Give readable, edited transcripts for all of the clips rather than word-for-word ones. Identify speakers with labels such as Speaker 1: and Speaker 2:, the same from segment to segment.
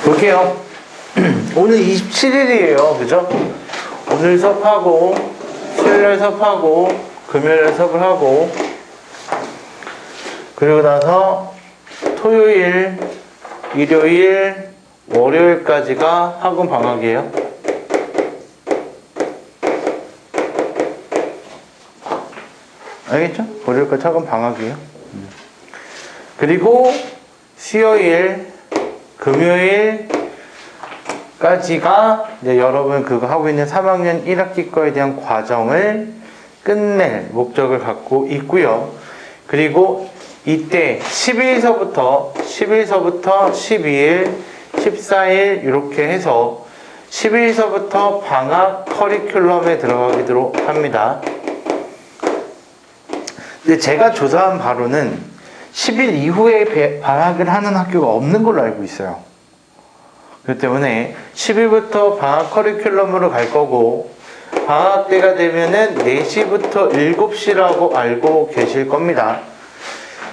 Speaker 1: 볼게요. 오늘 27일이에요. 그죠? 오늘 수업하고, 수요일에 수업하고, 금요일에 수업을 하고, 그리고 나서 토요일, 일요일, 월요일까지가 학원 방학이에요. 알겠죠? 월요일까지 학원 방학이에요. 그리고 수요일, 금요일까지가 이제 여러분 그거 하고 있는 3학년 1학기 거에 대한 과정을 끝낼 목적을 갖고 있고요. 그리고 이때 10일서부터 12일, 14일 이렇게 해서 10일서부터 방학 커리큘럼에 들어가도록 합니다. 근데 제가 조사한 바로는 10일 이후에 방학을 하는 학교가 없는 걸로 알고 있어요. 그렇기 때문에 10일부터 방학 커리큘럼으로 갈 거고, 방학 때가 되면은 4시부터 7시라고 알고 계실 겁니다.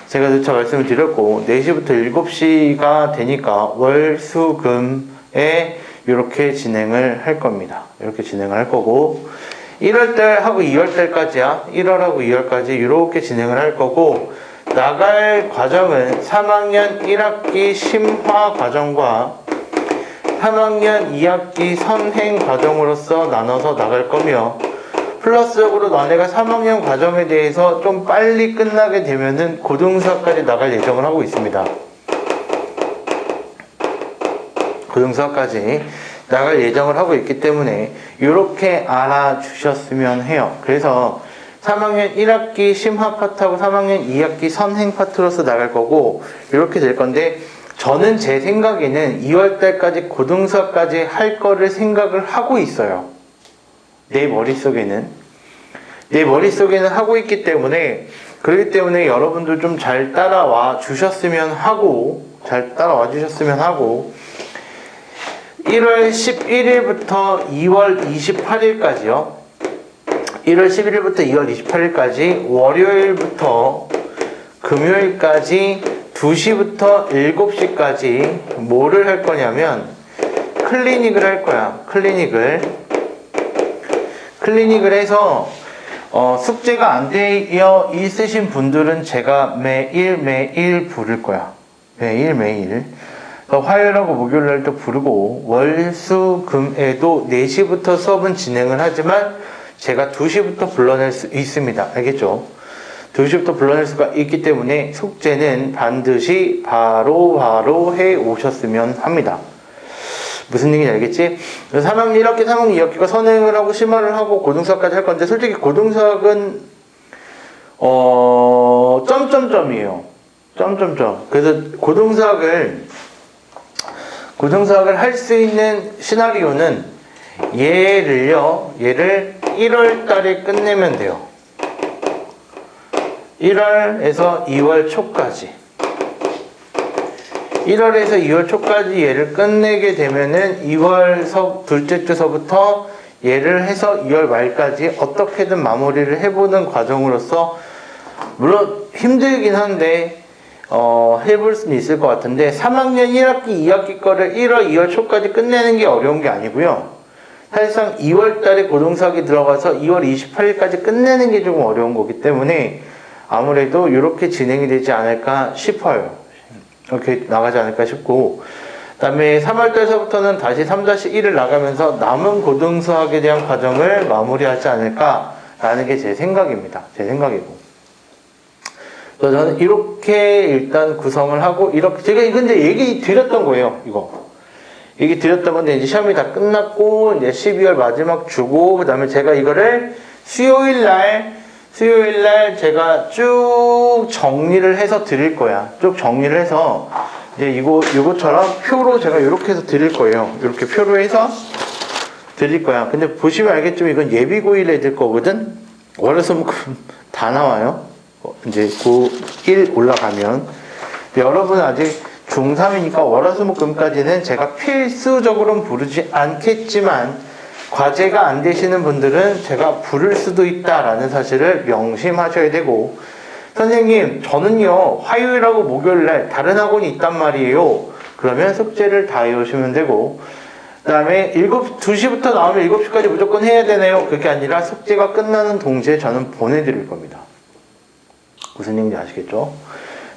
Speaker 1: 제가 누차 말씀을 드렸고, 4시부터 7시가 되니까 월, 수, 금에 이렇게 진행을 할 겁니다. 이렇게 진행을 할 거고, 1월달하고 2월달까지야. 1월하고 2월까지 이렇게 진행을 할 거고, 나갈 과정은 3학년 1학기 심화 과정과 3학년 2학기 선행 과정으로서 나눠서 나갈 거며, 플러스적으로 너네가 3학년 과정에 대해서 좀 빨리 끝나게 되면은 고등수학까지 나갈 예정을 하고 있습니다. 고등수학까지 나갈 예정을 하고 있기 때문에 이렇게 알아주셨으면 해요. 그래서 3학년 1학기 심화 파트하고 3학년 2학기 선행 파트로서 나갈 거고, 이렇게 될 건데, 저는 제 생각에는 2월달까지 고등수학까지 할 거를 생각을 하고 있어요. 내 머릿속에는 하고 있기 때문에, 그렇기 때문에 여러분들 좀 잘 따라와 주셨으면 하고, 1월 11일부터 2월 28일까지요. 1월 11일부터 2월 28일까지 월요일부터 금요일까지 2시부터 7시까지 뭐를 할 거냐면 클리닉을 할 거야. 클리닉을 해서 숙제가 안 되어 있으신 분들은 제가 매일 부를 거야. 매일. 화요일하고 목요일날도 부르고, 월, 수, 금에도 4시부터 수업은 진행을 하지만 제가 2시부터 불러낼 수 있습니다. 알겠죠? 2시부터 불러낼 수가 있기 때문에 숙제는 반드시 바로 해 오셨으면 합니다. 무슨 얘기인지 알겠지? 3학년 1학기, 3학년 2학기가 선행을 하고 심화를 하고 고등수학까지 할 건데, 솔직히 고등수학은 점점점이에요. 점점점. 그래서 고등수학을 할 수 있는 시나리오는 얘를 1월 달에 끝내면 돼요. 1월에서 2월 초까지. 1월에서 2월 초까지 얘를 끝내게 되면은 2월 둘째 주서부터 얘를 해서 2월 말까지 어떻게든 마무리를 해보는 과정으로서, 물론 힘들긴 한데 해볼 수는 있을 것 같은데, 3학년 1학기, 2학기 거를 1월, 2월 초까지 끝내는 게 어려운 게 아니고요. 사실상 2월 달에 고등수학이 들어가서 2월 28일까지 끝내는 게 조금 어려운 거기 때문에 아무래도 이렇게 진행이 되지 않을까 싶어요. 이렇게 나가지 않을까 싶고, 그 다음에 3월달서부터는 다시 3-1을 나가면서 남은 고등수학에 대한 과정을 마무리하지 않을까라는 게 제 생각입니다. 제 생각이고. 그래서 저는 이렇게 일단 구성을 하고, 이렇게, 제가 근데 얘기 드렸던 거예요, 얘기 드렸던 건데, 이제 시험이 다 끝났고, 이제 12월 마지막 주고, 그 다음에 제가 이거를 수요일날 제가 쭉 정리를 해서 드릴 거야. 쭉 정리를 해서, 이제 이거처럼 표로 제가 이렇게 해서 드릴 거예요. 이렇게 표로 해서 드릴 거야. 근데 보시면 알겠지만 이건 예비고1 애들 거거든? 월화수목금 다 나와요. 이제 고1 올라가면. 여러분 아직 중3이니까 월화수목금까지는 제가 필수적으로는 부르지 않겠지만, 과제가 안 되시는 분들은 제가 부를 수도 있다라는 사실을 명심하셔야 되고, 선생님 저는요 화요일하고 목요일날 다른 학원이 있단 말이에요. 그러면 숙제를 다 해오시면 되고, 그 다음에 2시부터 나오면 7시까지 무조건 해야 되네요. 그게 아니라 숙제가 끝나는 동시에 저는 보내드릴 겁니다. 무슨 얘기인지 아시겠죠?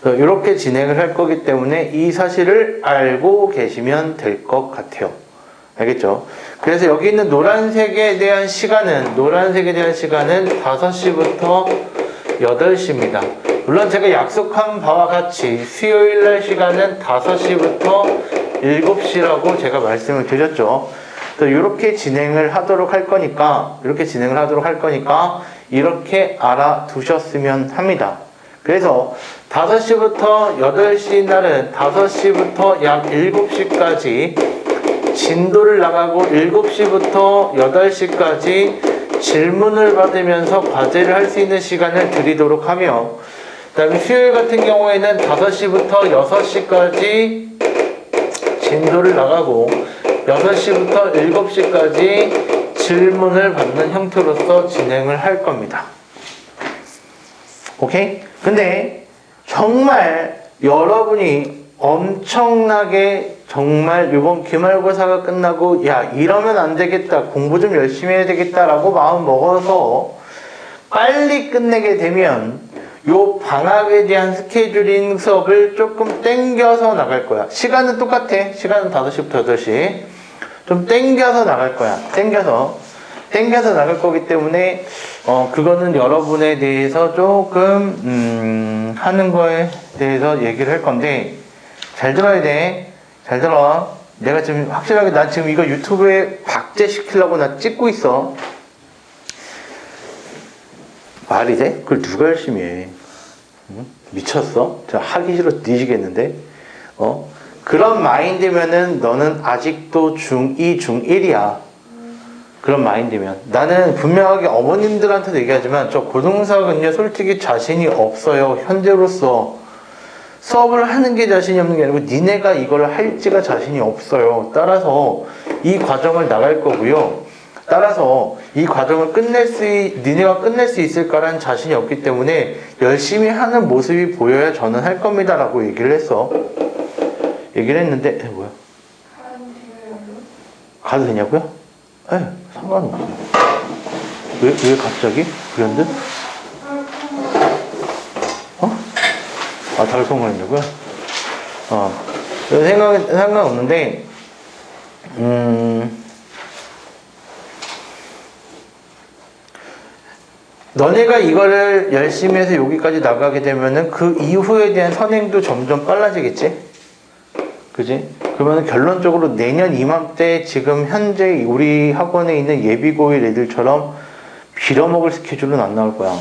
Speaker 1: 이렇게 진행을 할 거기 때문에 이 사실을 알고 계시면 될 것 같아요. 알겠죠? 그래서 여기 있는 노란색에 대한 시간은 5시부터 8시입니다. 물론 제가 약속한 바와 같이 수요일 날 시간은 5시부터 7시라고 제가 말씀을 드렸죠. 이렇게 진행을 하도록 할 거니까, 이렇게 알아두셨으면 합니다. 그래서 5시부터 8시 날은 5시부터 약 7시까지 진도를 나가고 7시부터 8시까지 질문을 받으면서 과제를 할 수 있는 시간을 드리도록 하며, 그 다음에 수요일 같은 경우에는 5시부터 6시까지 진도를 나가고 6시부터 7시까지 질문을 받는 형태로서 진행을 할 겁니다. 오케이? 근데 정말 여러분이 엄청나게 정말 이번 기말고사가 끝나고 야 이러면 안 되겠다, 공부 좀 열심히 해야 되겠다라고 마음 먹어서 빨리 끝내게 되면 요 방학에 대한 스케줄링 수업을 조금 땡겨서 나갈 거야. 시간은 똑같아. 시간은 5시부터 8시. 좀 땡겨서 나갈 거야. 땡겨서 나갈 거기 때문에 그거는 여러분에 대해서 조금 하는 거에 대해서 얘기를 할 건데, 잘 들어야 돼. 잘 들어. 내가 지금 확실하게 나 지금 이거 유튜브에 박제시키려고 나 찍고 있어. 말이 돼? 그걸 누가 열심히 해? 응? 미쳤어? 저 하기 싫어 뒤지겠는데? 그런 마인드면은 너는 아직도 중2, 중1이야. 그런 마인드면. 나는 분명하게 어머님들한테도 얘기하지만 저 고등수학은요 솔직히 자신이 없어요. 현재로서 수업을 하는 게 자신이 없는 게 아니고 니네가 이걸 할지가 자신이 없어요. 따라서 이 과정을 나갈 거고요. 따라서 이 과정을 니네가 끝낼 수 있을까라는 자신이 없기 때문에 열심히 하는 모습이 보여야 저는 할 겁니다 라고 얘기를 했는데 뭐야? 가도 되냐고요? 네, 상관없어요. 왜 갑자기? 그런데? 달콤하냐고요? 상관없는데, 너네가 이거를 열심히 해서 여기까지 나가게 되면은 그 이후에 대한 선행도 점점 빨라지겠지? 그지? 그러면 결론적으로 내년 이맘때 지금 현재 우리 학원에 있는 예비고일 애들처럼 빌어먹을 스케줄은 안 나올 거야.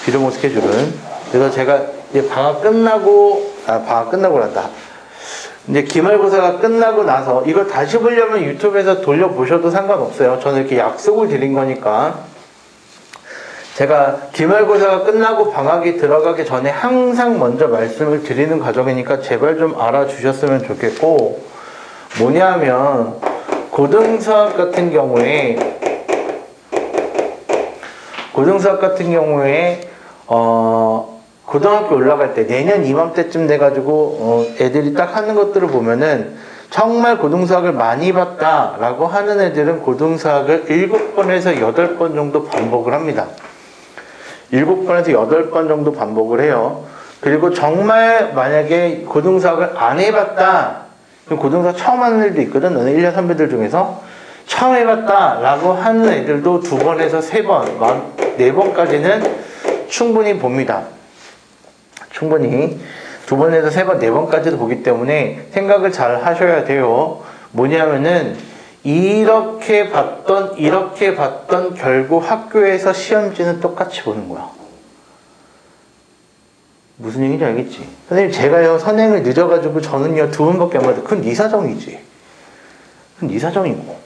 Speaker 1: 빌어먹을 스케줄은. 그래서 제가 이제 방학 끝나고란다. 이제 기말고사가 끝나고 나서 이걸 다시 보려면 유튜브에서 돌려보셔도 상관없어요. 저는 이렇게 약속을 드린 거니까. 제가 기말고사가 끝나고 방학이 들어가기 전에 항상 먼저 말씀을 드리는 과정이니까 제발 좀 알아주셨으면 좋겠고, 뭐냐면 고등수학 같은 경우에 고등학교 올라갈 때 내년 이맘때쯤 돼가지고 애들이 딱 하는 것들을 보면은 정말 고등수학을 많이 봤다라고 하는 애들은 고등수학을 7번에서 8번 정도 반복을 합니다. 7번에서 8번 정도 반복을 해요. 그리고 정말 만약에 고등수학을 안 해봤다, 그럼 고등수학 처음 하는 애들도 있거든. 너네 1년 선배들 중에서 처음 해봤다 라고 하는 애들도 2번에서 3번, 4번까지는 충분히 봅니다. 충분히 2번에서 3번, 4번까지도 보기 때문에 생각을 잘 하셔야 돼요. 뭐냐면은 이렇게 봤던 결국 학교에서 시험지는 똑같이 보는 거야. 무슨 얘기인지 알겠지? 선생님 제가요 선행을 늦어가지고 저는요 2번밖에 안 받아요. 그건 네 사정이지. 그건 네 사정이고.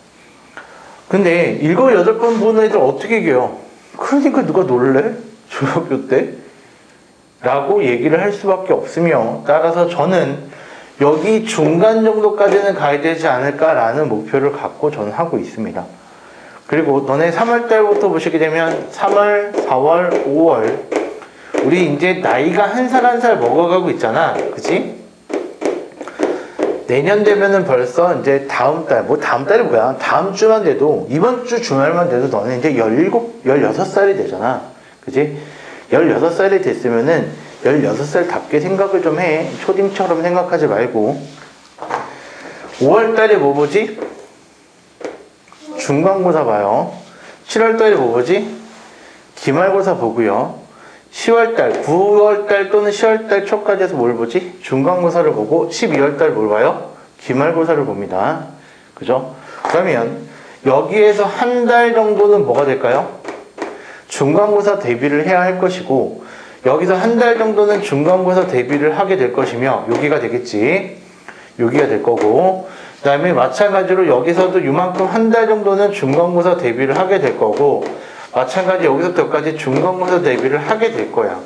Speaker 1: 근데 7, 8번 보는 애들 어떻게 이겨요? 그러니까 누가 놀래? 중학교 때? 라고 얘기를 할 수밖에 없으며, 따라서 저는 여기 중간 정도까지는 가야 되지 않을까라는 목표를 갖고 저는 하고 있습니다. 그리고 너네 3월달부터 보시게 되면 3월, 4월, 5월 우리 이제 나이가 한 살 한 살 먹어가고 있잖아. 그치? 내년 되면은 벌써 이제 다음 달, 뭐 다음 달이 뭐야? 다음 주만 돼도, 이번 주 주말만 돼도 너는 이제 17, 16살이 되잖아. 그지? 16살이 됐으면은 16살답게 생각을 좀 해. 초딩처럼 생각하지 말고. 5월 달에 뭐 보지? 중간고사 봐요. 7월 달에 뭐 보지? 기말고사 보고요. 10월 달, 9월 달 또는 10월 달 초까지 해서 뭘 보지? 중간고사를 보고 12월 달 뭘 봐요? 기말고사를 봅니다. 그죠? 그러면 여기에서 한 달 정도는 뭐가 될까요? 중간고사 대비를 해야 할 것이고, 여기서 한 달 정도는 중간고사 대비를 하게 될 것이며, 여기가 되겠지. 여기가 될 거고, 그 다음에 마찬가지로 여기서도 이만큼 한 달 정도는 중간고사 대비를 하게 될 거고, 마찬가지 여기서부터까지 중간고사 대비를 하게 될 거야.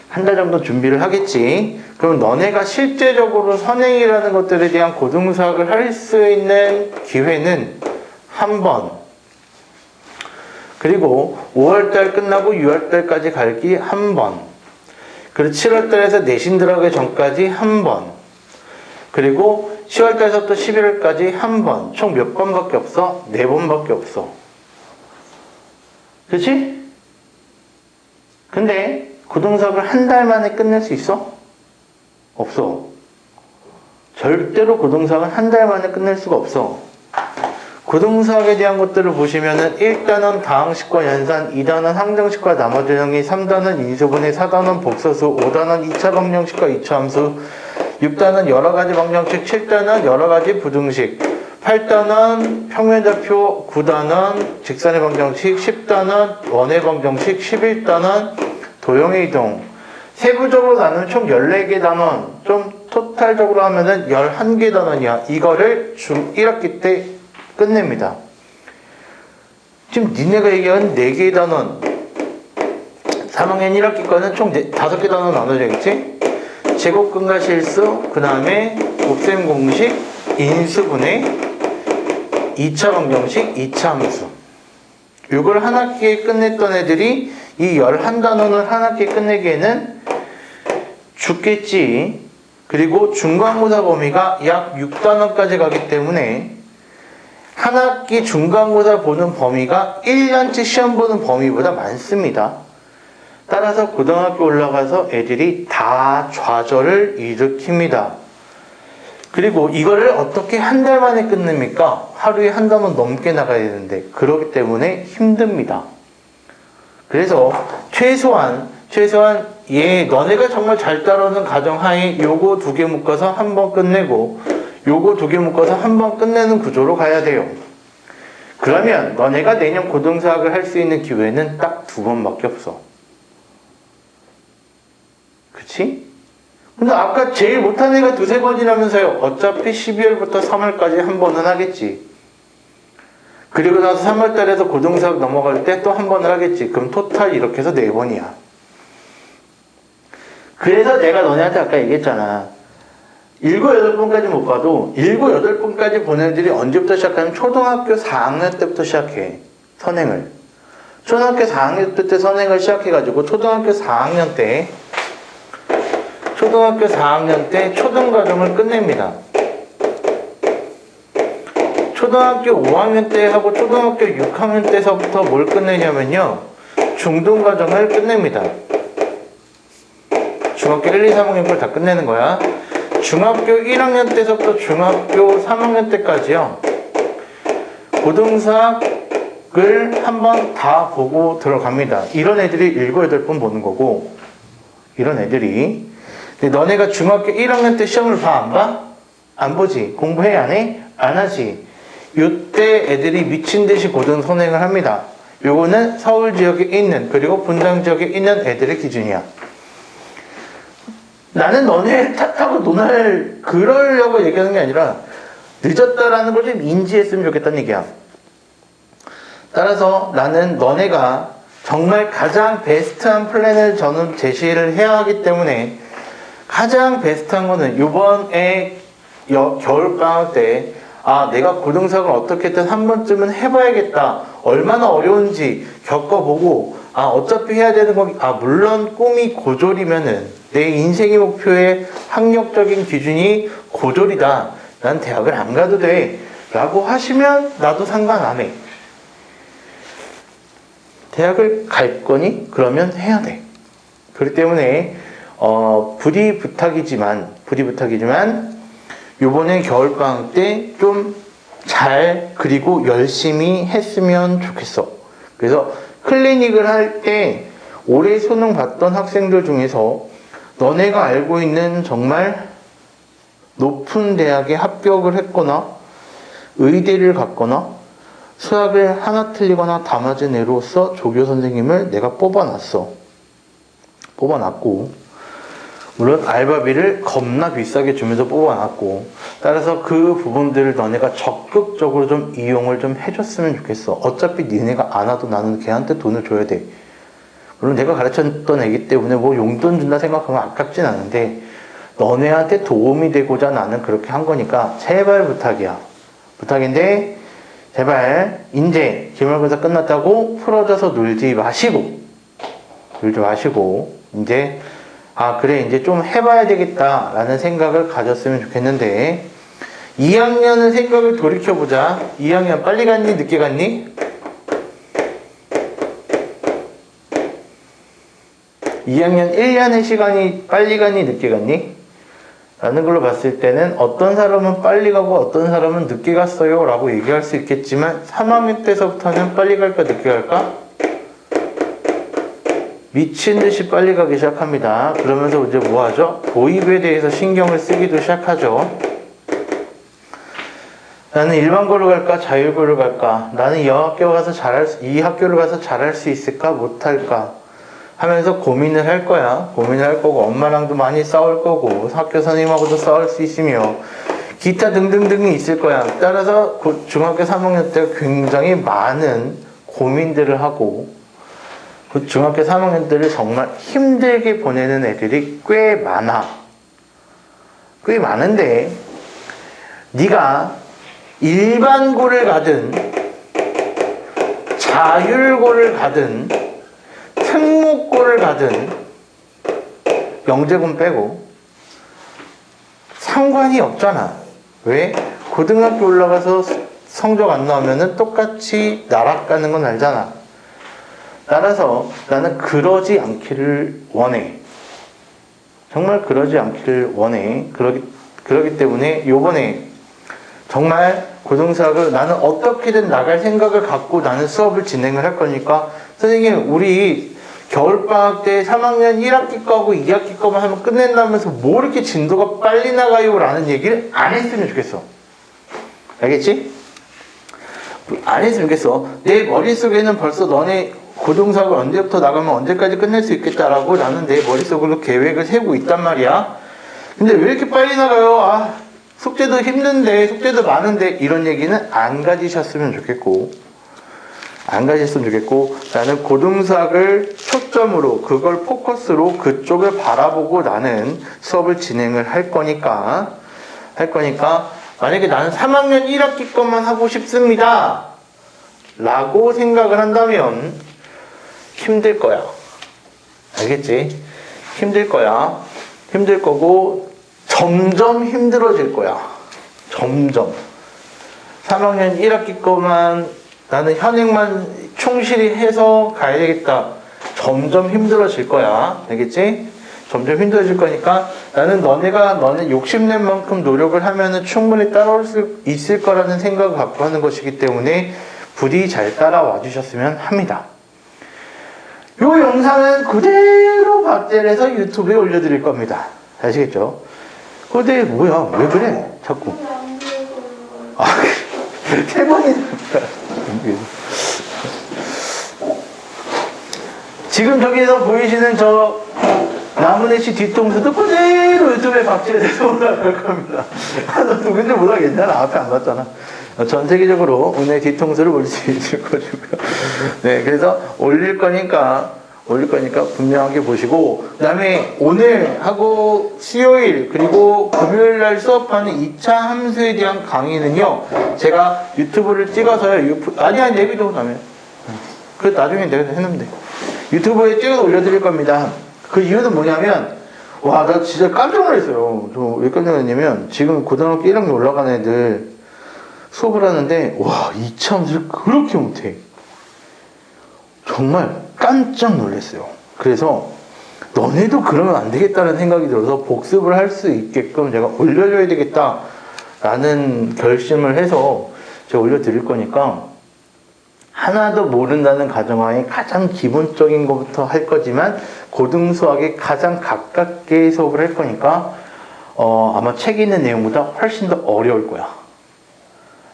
Speaker 1: 한 달 정도 준비를 하겠지. 그럼 너네가 실제적으로 선행이라는 것들에 대한 고등수학을 할 수 있는 기회는 한 번. 그리고 5월달 끝나고 6월달까지 갈기 한 번. 그리고 7월달에서 내신 들어가기 전까지 한 번. 그리고 10월달에서부터 11월까지 한 번. 총 몇 번밖에 없어? 4번밖에 없어. 그치? 근데 고등수학을 한 달 만에 끝낼 수 있어? 없어. 절대로 고등수학은 한 달 만에 끝낼 수가 없어. 고등수학에 대한 것들을 보시면은 1단원 다항식과 연산, 2단원 항정식과 나머지정의, 3단원 인수분해, 4단원 복소수, 5단원 2차 방정식과 2차 함수, 6단원 여러가지 방정식, 7단원 여러가지 부등식, 8단원 평면좌표, 9단원 직선의 방정식, 10단원 원의 방정식, 11단원 도형의 이동. 세부적으로 나누면 총 14개 단원, 좀 토탈적으로 하면은 11개 단원이야. 이거를 중1학기 때 끝냅니다. 지금 니네가 얘기한 4개의 단원, 3학년 1학기 거는 총 5개 단원 나눠져 있지? 제곱근과 실수, 그 다음에 곱셈 공식, 인수분해, 2차 방정식, 2차 함수. 이걸 한 학기에 끝냈던 애들이 이 11단원을 한 학기에 끝내기에는 죽겠지. 그리고 중간고사 범위가 약 6단원까지 가기 때문에 한 학기 중간고사 보는 범위가 1년치 시험 보는 범위보다 많습니다. 따라서 고등학교 올라가서 애들이 다 좌절을 일으킵니다. 그리고 이거를 어떻게 한 달 만에 끝냅니까? 하루에 한 단원 넘게 나가야 되는데, 그렇기 때문에 힘듭니다. 그래서 최소한 너네가 정말 잘 따라오는 가정하에 요거 2개 묶어서 한 번 끝내고, 요거 2개 묶어서 한 번 끝내는 구조로 가야 돼요. 그러면 너네가 내년 고등수학을 할 수 있는 기회는 딱 2번밖에 없어. 그치? 근데 아까 제일 못한 애가 2-3번이라면서요. 어차피 12월부터 3월까지 한 번은 하겠지. 그리고 나서 3월달에서 고등수학 넘어갈 때 또 한 번을 하겠지. 그럼 토탈 이렇게 해서 4번이야. 그래서 내가 너네한테 아까 얘기했잖아. 7, 8번까지 못 봐도 7, 8번까지 보는 애들이 언제부터 시작하면 초등학교 4학년 때부터 시작해. 선행을. 초등학교 4학년 때 선행을 시작해가지고 초등학교 4학년 때 초등과정을 끝냅니다. 초등학교 5학년 때 하고 초등학교 6학년 때서부터 뭘 끝내냐면요. 중등과정을 끝냅니다. 중학교 1, 2, 3학년 걸 다 끝내는 거야. 중학교 1학년 때서부터 중학교 3학년 때까지요. 고등수학을 한번 다 보고 들어갑니다. 이런 애들이 7, 8번 보는 거고, 이런 애들이. 근데 너네가 중학교 1학년 때 시험을 봐? 안 봐? 안 보지? 공부해? 안 해? 안 하지? 요때 애들이 미친듯이 고등 선행을 합니다. 요거는 서울 지역에 있는, 그리고 분당 지역에 있는 애들의 기준이야. 나는 너네 탓하고 그러려고 얘기하는 게 아니라 늦었다라는 걸 좀 인지했으면 좋겠다는 얘기야. 따라서 나는 너네가 정말 가장 베스트한 플랜을 저는 제시를 해야 하기 때문에 가장 베스트한 거는 이번에 겨울방학 때 내가 고등수학을 어떻게든 한 번쯤은 해봐야겠다. 얼마나 어려운지 겪어보고 어차피 해야 되는 거 물론 꿈이 고졸이면은 내 인생의 목표의 학력적인 기준이 고졸이다. 난 대학을 안 가도 돼. 라고 하시면 나도 상관 안 해. 대학을 갈 거니? 그러면 해야 돼. 그렇기 때문에 부디 부탁이지만 요번에 겨울방학 때 좀 잘 그리고 열심히 했으면 좋겠어. 그래서 클리닉을 할 때 올해 수능 봤던 학생들 중에서 너네가 알고 있는 정말 높은 대학에 합격을 했거나 의대를 갔거나 수학을 하나 틀리거나 다 맞은 애로서 조교 선생님을 내가 뽑아놨고 물론 알바비를 겁나 비싸게 주면서 뽑아놨고 따라서 그 부분들을 너네가 적극적으로 좀 이용을 좀 해줬으면 좋겠어. 어차피 니네가 안 와도 나는 걔한테 돈을 줘야 돼. 물론 내가 가르쳤던 애기 때문에 뭐 용돈 준다 생각하면 아깝진 않은데 너네한테 도움이 되고자 나는 그렇게 한 거니까 제발 부탁이야. 부탁인데 제발 이제 기말고사 끝났다고 풀어져서 놀지 마시고 이제 그래 이제 좀 해봐야 되겠다 라는 생각을 가졌으면 좋겠는데 2학년은 생각을 돌이켜보자. 2학년 빨리 갔니? 늦게 갔니? 2학년 1년의 시간이 빨리 갔니? 늦게 갔니? 라는 걸로 봤을 때는 어떤 사람은 빨리 가고 어떤 사람은 늦게 갔어요 라고 얘기할 수 있겠지만 3학년 때서부터는 빨리 갈까 늦게 갈까? 미친듯이 빨리 가기 시작합니다. 그러면서 이제 뭐 하죠? 도입에 대해서 신경을 쓰기도 시작하죠. 나는 일반고를 갈까? 자율고를 갈까? 나는 이 학교를 가서 잘할 수 있을까? 못할까? 하면서 고민을 할 거야. 고민을 할 거고 엄마랑도 많이 싸울 거고 학교 선생님하고도 싸울 수 있으며 기타 등등등이 있을 거야. 따라서 중학교 3학년 때 굉장히 많은 고민들을 하고 그 중학교 3학년 때를 정말 힘들게 보내는 애들이 꽤 많아. 꽤 많은데 네가 일반고를 가든 자율고를 가든 특목고를 가든 영재고 빼고 상관이 없잖아. 왜? 고등학교 올라가서 성적 안 나오면은 똑같이 나락 가는 건 알잖아. 따라서 나는 그러지 않기를 원해. 정말 그러지 않기를 원해. 그러기 때문에 요번에 정말 고등수학을 나는 어떻게든 나갈 생각을 갖고 나는 수업을 진행을 할 거니까 선생님 우리 겨울방학 때 3학년 1학기 거하고 2학기 거만 하면 끝낸다면서 뭐 이렇게 진도가 빨리 나가요? 라는 얘기를 안 했으면 좋겠어. 알겠지? 안 했으면 좋겠어. 내 머릿속에는 벌써 너네 고등수학을 언제부터 나가면 언제까지 끝낼 수 있겠다라고 나는 내 머릿속으로 계획을 세우고 있단 말이야. 근데 왜 이렇게 빨리 나가요? 숙제도 힘든데 숙제도 많은데 이런 얘기는 안 가지셨으면 좋겠고 나는 고등수학을 초점으로 그걸 포커스로 그쪽을 바라보고 나는 수업을 진행을 할 거니까 만약에 나는 3학년 1학기 것만 하고 싶습니다 라고 생각을 한다면 힘들 거야. 알겠지? 힘들 거야. 힘들 거고 점점 힘들어질 거야. 점점. 3학년 1학기 거만 나는 현행만 충실히 해서 가야 되겠다. 점점 힘들어질 거야. 알겠지? 점점 힘들어질 거니까 나는 너네 욕심낸 만큼 노력을 하면은 충분히 따라올 수 있을 거라는 생각을 갖고 하는 것이기 때문에 부디 잘 따라와 주셨으면 합니다. 이 영상은 그대로 박제해서 유튜브에 올려드릴 겁니다. 아시겠죠? 근데 뭐야? 왜 그래? 자꾸. 세 번이나. 지금 저기서 보이시는 저 나무네시 뒤통수도 그대로 유튜브에 박제해서 올라갈 겁니다. 너 누군지 몰라. 괜찮아. 앞에 안 갔잖아. 전 세계적으로 오늘 뒤통수를 볼 수 있을 것이고요. 네, 그래서 올릴 거니까 분명하게 보시고, 그 다음에 오늘 하고 수요일 그리고 금요일 날 수업하는 2차 함수에 대한 강의는요, 제가 유튜브를 찍어서요. 아니야, 내비도 다음에. 그 나중에 내가 했는데 유튜브에 찍어서 올려드릴 겁니다. 그 이유는 뭐냐면 와, 나 진짜 깜짝 놀랐어요. 저 왜 깜짝 놀랐냐면 지금 고등학교 1학년 올라가는 애들 수업을 하는데 와, 이차함수를 그렇게 못해. 정말 깜짝 놀랐어요. 그래서 너네도 그러면 안 되겠다는 생각이 들어서 복습을 할 수 있게끔 제가 올려줘야 되겠다라는 결심을 해서 제가 올려드릴 거니까 하나도 모른다는 가정하에 가장 기본적인 것부터 할 거지만 고등수학에 가장 가깝게 수업을 할 거니까 아마 책에 있는 내용보다 훨씬 더 어려울 거야.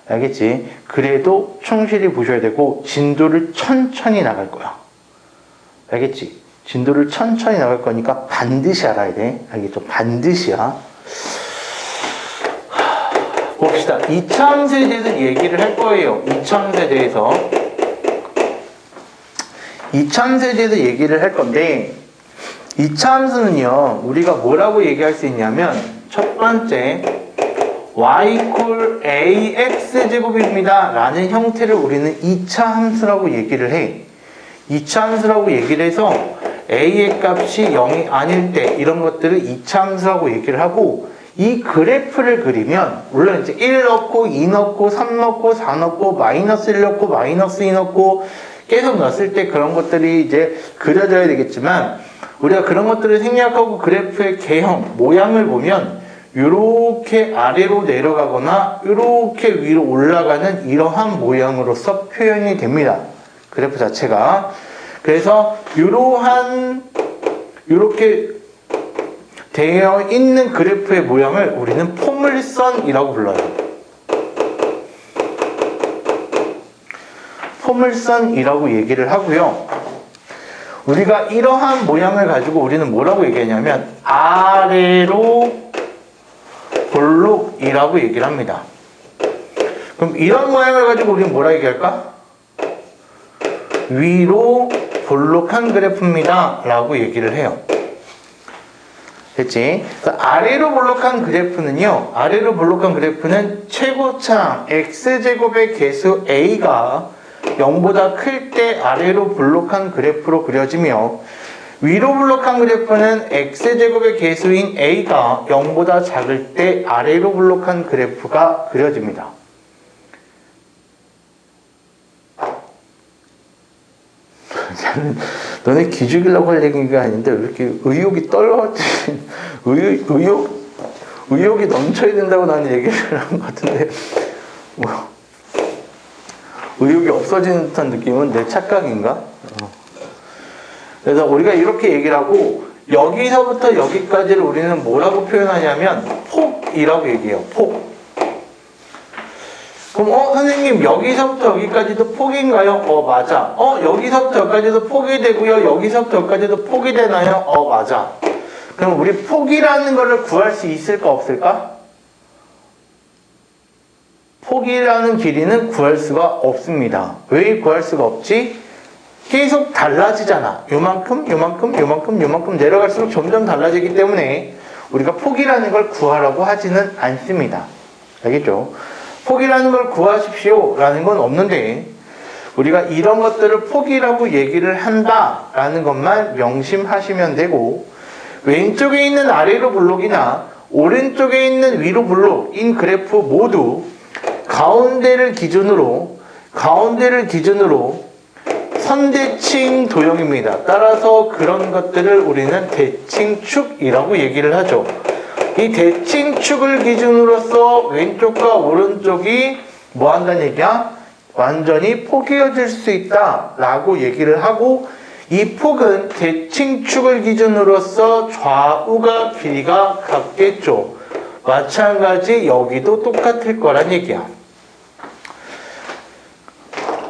Speaker 1: 알겠지? 그래도 충실히 보셔야 되고 진도를 천천히 나갈 거야. 알겠지? 진도를 천천히 나갈 거니까 반드시 알아야 돼. 알겠죠? 반드시야. 봅시다. 이차함수에 대해서 얘기를 할 거예요. 이차함수에 대해서. 이차함수에 대해서 얘기를 할 건데 이차함수는요. 우리가 뭐라고 얘기할 수 있냐면 첫 번째 y equal ax제곱입니다. 라는 형태를 우리는 2차 함수라고 얘기를 해. 2차 함수라고 얘기를 해서 a의 값이 0이 아닐 때 이런 것들을 2차 함수라고 얘기를 하고 이 그래프를 그리면 물론 이제 1 넣고 2 넣고 3 넣고 4 넣고 마이너스 1 넣고 마이너스 2 넣고 계속 넣었을 때 그런 것들이 이제 그려져야 되겠지만 우리가 그런 것들을 생략하고 그래프의 개형, 모양을 보면 이렇게 아래로 내려가거나 이렇게 위로 올라가는 이러한 모양으로서 표현이 됩니다. 그래프 자체가. 그래서 이렇게 되어 있는 그래프의 모양을 우리는 포물선이라고 불러요. 포물선이라고 얘기를 하고요. 우리가 이러한 모양을 가지고 우리는 뭐라고 얘기하냐면 아래로 볼록이라고 얘기를 합니다. 그럼 이런 모양을 가지고 우리는 뭐라 얘기할까? 위로 볼록한 그래프입니다. 라고 얘기를 해요. 됐지? 아래로 볼록한 그래프는요. 아래로 볼록한 그래프는 최고창 x제곱의 개수 a가 0보다 클 때 아래로 볼록한 그래프로 그려지며 위로 볼록한 그래프는 x제곱의 개수인 a가 0보다 작을 때 아래로 볼록한 그래프가 그려집니다. 너네 기죽이려고 할 얘기가 아닌데 왜 이렇게 의욕이 떨어지 의욕이 넘쳐야 된다고 나는 얘기를 한 것 같은데 뭐 의욕이 없어지는 듯한 느낌은 내 착각인가? 그래서 우리가 이렇게 얘기를 하고 여기서부터 여기까지를 우리는 뭐라고 표현하냐면 폭이라고 얘기해요. 폭. 그럼 선생님 여기서부터 여기까지도 폭인가요? 맞아. 여기서부터 여기까지도 폭이 되고요. 여기서부터 여기까지도 폭이 되나요? 맞아. 그럼 우리 폭이라는 거를 구할 수 있을까 없을까? 폭이라는 길이는 구할 수가 없습니다. 왜 구할 수가 없지? 계속 달라지잖아. 요만큼, 요만큼, 요만큼, 요만큼 내려갈수록 점점 달라지기 때문에 우리가 폭이라는 걸 구하라고 하지는 않습니다. 알겠죠? 폭이라는 걸 구하십시오 라는 건 없는데 우리가 이런 것들을 폭이라고 얘기를 한다라는 것만 명심하시면 되고 왼쪽에 있는 아래로 블록이나 오른쪽에 있는 위로 블록인 그래프 모두 가운데를 기준으로 선대칭 도형입니다. 따라서 그런 것들을 우리는 대칭축이라고 얘기를 하죠. 이 대칭축을 기준으로서 왼쪽과 오른쪽이 뭐 한다는 얘기야? 완전히 포개어질 수 있다라고 얘기를 하고 이 폭은 대칭축을 기준으로서 좌우가 길이가 같겠죠. 마찬가지 여기도 똑같을 거란 얘기야.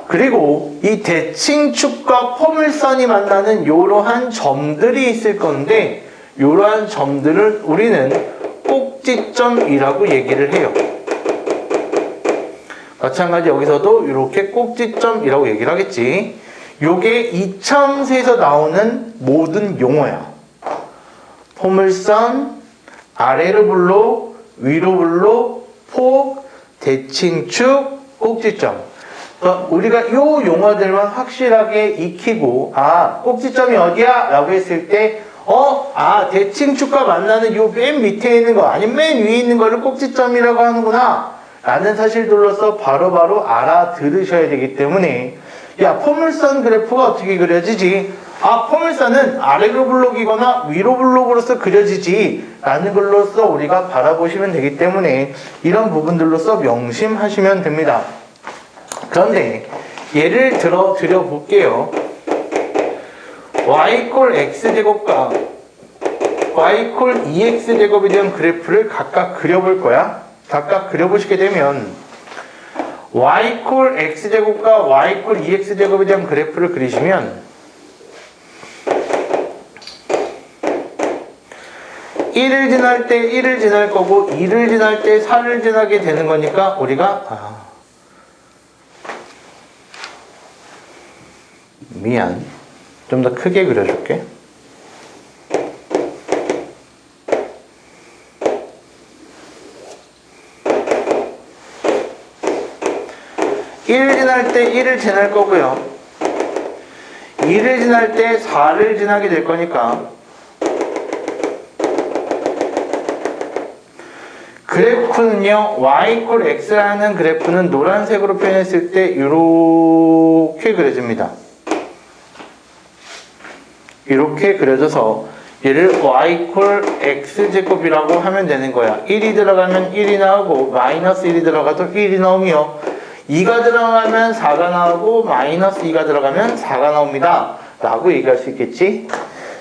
Speaker 1: 그리고 이 대칭축과 포물선이 만나는 이러한 점들이 있을 건데 이러한 점들을 우리는 꼭지점이라고 얘기를 해요. 마찬가지 여기서도 이렇게 꼭지점이라고 얘기를 하겠지. 요게 2차 함수에서 나오는 모든 용어야. 포물선, 아래로 블록, 위로 블록, 폭, 대칭축, 꼭지점. 우리가 이 용어들만 확실하게 익히고 꼭지점이 어디야? 라고 했을 때 대칭축과 만나는 요 맨 밑에 있는 거 아니면 맨 위에 있는 거를 꼭지점이라고 하는구나 라는 사실들로서 바로바로 알아들으셔야 되기 때문에 야, 포물선 그래프가 어떻게 그려지지? 포물선은 아래로 블록이거나 위로 블록으로서 그려지지 라는 걸로써 우리가 바라보시면 되기 때문에 이런 부분들로서 명심하시면 됩니다. 그런데 예를 들어 드려볼게요. y = x제곱과 y = 2x제곱에 대한 그래프를 각각 그려볼 거야. 각각 그려보시게 되면 y = x제곱과 y = 2x제곱에 대한 그래프를 그리시면 1을 지날 때 1을 지날 거고 2를 지날 때 4를 지나게 되는 거니까 우리가 미안, 좀 더 크게 그려줄게. 1을 지날 때 1을 지날 거고요. 2를 지날 때 4를 지나게 될 거니까 그래프는요, y = x라는 그래프는 노란색으로 표현했을 때 이렇게 그려집니다. 이렇게 그려져서 얘를 y = x제곱이라고 하면 되는 거야. 1이 들어가면 1이 나오고 마이너스 1이 들어가도 1이 나오며 2가 들어가면 4가 나오고 마이너스 2가 들어가면 4가 나옵니다 라고 얘기할 수 있겠지.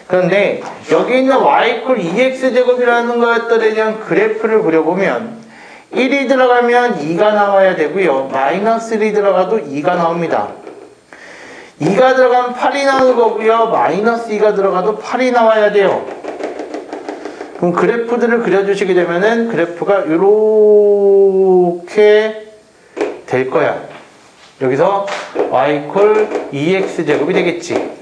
Speaker 1: 그런데 여기 있는 y = 2x제곱이라는 것들에 대한 그래프를 그려보면 1이 들어가면 2가 나와야 되고요. 마이너스 1이 들어가도 2가 나옵니다. 2가 들어가면 8이 나오는 거고요. 마이너스 2가 들어가도 8이 나와야 돼요. 그럼 그래프들을 그려주시게 되면은 그래프가 이렇게 될 거야. 여기서 y = 2x제곱이 되겠지.